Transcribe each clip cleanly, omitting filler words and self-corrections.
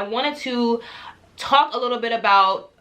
I wanted to talk a little bit about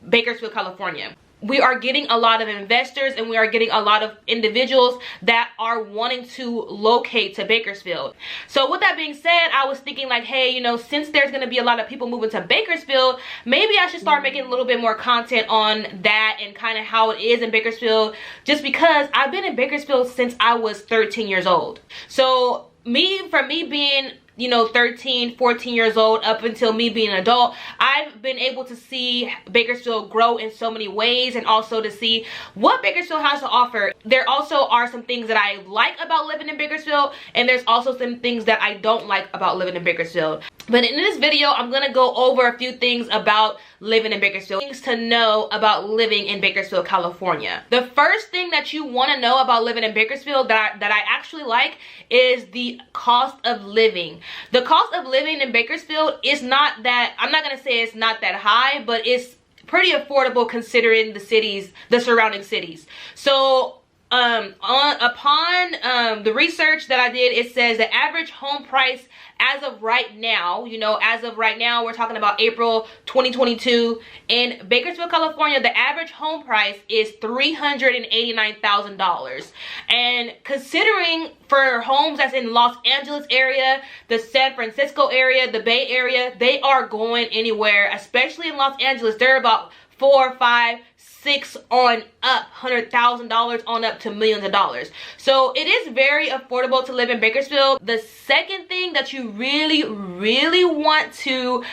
Bakersfield, California. We are getting a lot of investors and we are getting a lot of individuals that are wanting to locate to Bakersfield. So with that being said, I was thinking like, hey, you know, since there's going to be a lot of people moving to Bakersfield, maybe I should start making a little bit more content on that and kind of how it is in Bakersfield, just because I've been in Bakersfield since I was 13 years old. So for me being, you know, 13, 14 years old up until me being an adult, I've been able to see Bakersfield grow in so many ways, and also to see what Bakersfield has to offer. There also are some things that I like about living in Bakersfield, and there's also some things that I don't like about living in Bakersfield. But in this video, I'm going to go over a few things about living in Bakersfield, things to know about living in Bakersfield, California. The first thing that you want to know about living in Bakersfield that I actually like is the cost of living. The cost of living in Bakersfield is not that, I'm not going to say it's not that high, but it's pretty affordable considering the surrounding cities. So upon the research that I did, it says the average home price as of right now, you know, as of right now, we're talking about April 2022, in Bakersfield, California, the average home price is $389,000. And considering for homes that's in Los Angeles area, the San Francisco area, the Bay Area, they are going anywhere, especially in Los Angeles. They're about 4, 5, 6 on up, $100,000 on up to millions of dollars. So it is very affordable to live in Bakersfield. The second thing that you really want to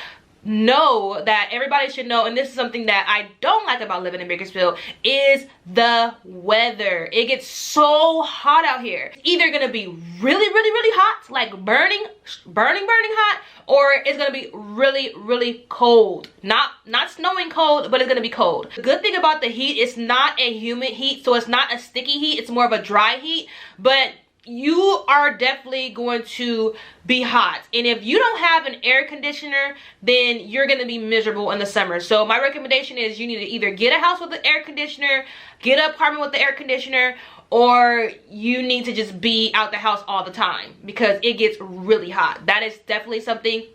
know, that everybody should know, and this is something that I don't like about living in Bakersfield, is the weather. It gets so hot out here. It's either gonna be really hot, like burning hot, or it's gonna be really cold. Not snowing cold, but it's gonna be cold. The good thing about the heat, it's not a humid heat, so it's not a sticky heat, it's more of a dry heat, but you are definitely going to be hot. And if you don't have an air conditioner, then you're going to be miserable in the summer. So my recommendation is you need to either get a house with an air conditioner, get an apartment with the air conditioner, or you need to just be out the house all the time because it gets really hot. That is definitely something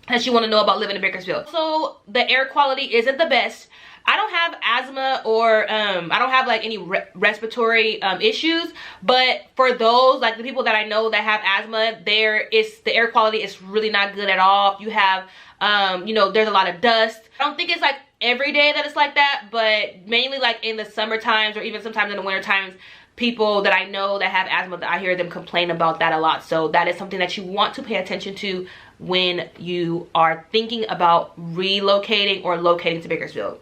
that you want to know about living in Bakersfield. So the air quality isn't the best. I don't have asthma or I don't have like any respiratory issues, but for those, like the people that I know that have asthma, the air quality is really not good at all. You have you know, there's a lot of dust. I don't think it's like every day that it's like that, but mainly like in the summer times or even sometimes in the winter times, people that I know that have asthma, that I hear them complain about that a lot. So that is something that you want to pay attention to when you are thinking about relocating or locating to Bakersfield.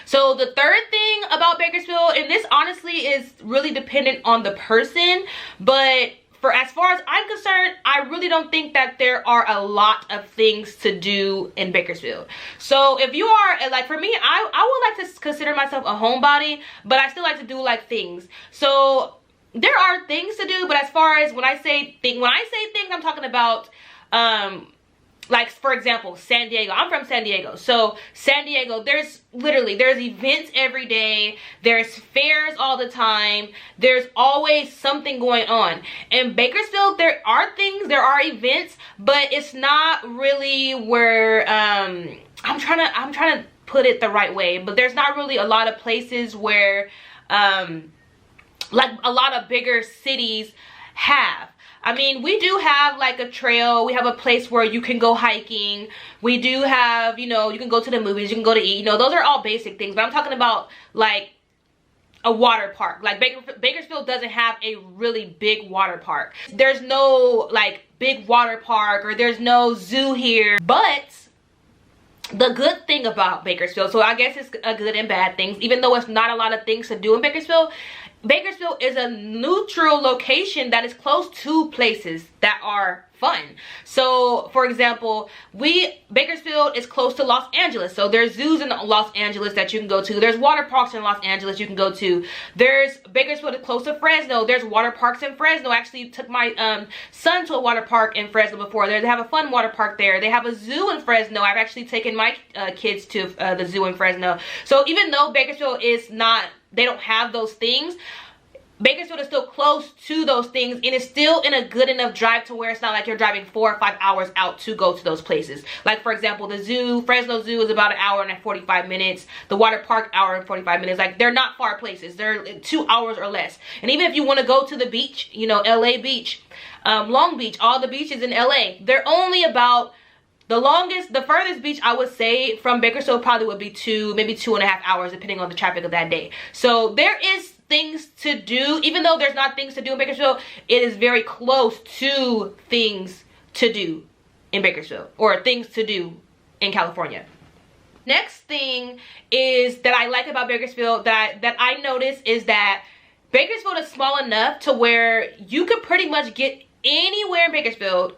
So the third thing about Bakersfield, and this honestly is really dependent on the person, but for as far as I'm concerned, I really don't think that there are a lot of things to do in Bakersfield. So if you are, like for me, I would like to consider myself a homebody, but I still like to do like things. So there are things to do, but as far as when I say things, I'm talking about like for example, San Diego. I'm from San Diego. So San Diego, there's events every day. There's fairs all the time. There's always something going on. In Bakersfield, there are events, but it's not really where I'm trying to put it the right way, but there's not really a lot of places where like a lot of bigger cities have. I mean, we do have like a trail. We have a place where you can go hiking. We do have, you know, you can go to the movies, you can go to eat. You know, those are all basic things. But I'm talking about like a water park. Like Bakersfield doesn't have a really big water park. There's no like big water park, or there's no zoo here. But the good thing about Bakersfield, so I guess it's a good and bad things, even though it's not a lot of things to do in Bakersfield, Bakersfield is a neutral location that is close to places that are fun. So for example, Bakersfield is close to Los Angeles, so there's zoos in Los Angeles that you can go to. There's water parks in Los Angeles you can go to. Bakersfield is close to Fresno. There's water parks in Fresno. I actually took my son to a water park in Fresno before. They have a fun water park there. They have a zoo in Fresno. I've actually taken my kids to the zoo in Fresno. So even though Bakersfield is not, they don't have those things, Bakersfield is still close to those things, and it's still in a good enough drive to where it's not like you're driving 4 or 5 hours out to go to those places. Like, for example, the zoo, Fresno Zoo, is about an hour and 45 minutes. The water park, hour and 45 minutes. Like, they're not far places. They're 2 hours or less. And even if you want to go to the beach, you know, LA Beach, Long Beach, all the beaches in LA, they're only about, the furthest beach I would say from Bakersfield probably would be maybe 2.5 hours, depending on the traffic of that day. So there is things to do. Even though there's not things to do in Bakersfield, it is very close to things to do in Bakersfield, or things to do in California. Next thing is that I like about Bakersfield that I noticed is that Bakersfield is small enough to where you could pretty much get anywhere in Bakersfield,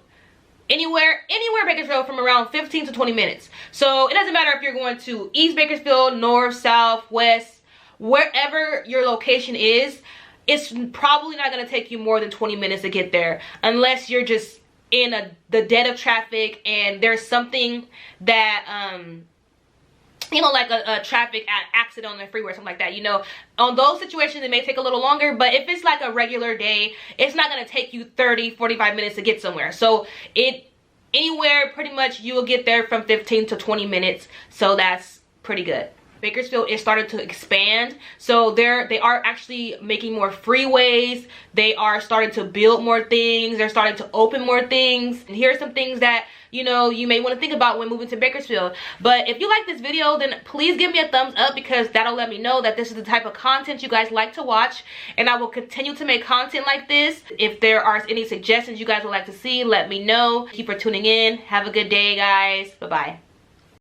anywhere in Bakersfield from around 15 to 20 minutes. So it doesn't matter if you're going to East Bakersfield, North, South, West, wherever your location is, it's probably not going to take you more than 20 minutes to get there, unless you're just in the dead of traffic and there's something that you know, like a traffic accident on the freeway or something like that. You know, on those situations it may take a little longer, but if it's like a regular day, it's not going to take you 30-45 minutes to get somewhere. So anywhere pretty much you will get there from 15 to 20 minutes, so that's pretty good. Bakersfield is starting to expand, so they are actually making more freeways. They are starting to build more things. They're starting to open more things. And here are some things that, you know, you may want to think about when moving to Bakersfield. But if you like this video, then please give me a thumbs up, because that'll let me know that this is the type of content you guys like to watch, and I will continue to make content like this. If there are any suggestions you guys would like to see, let me know. Keep for tuning in. Have a good day, guys. Bye-bye.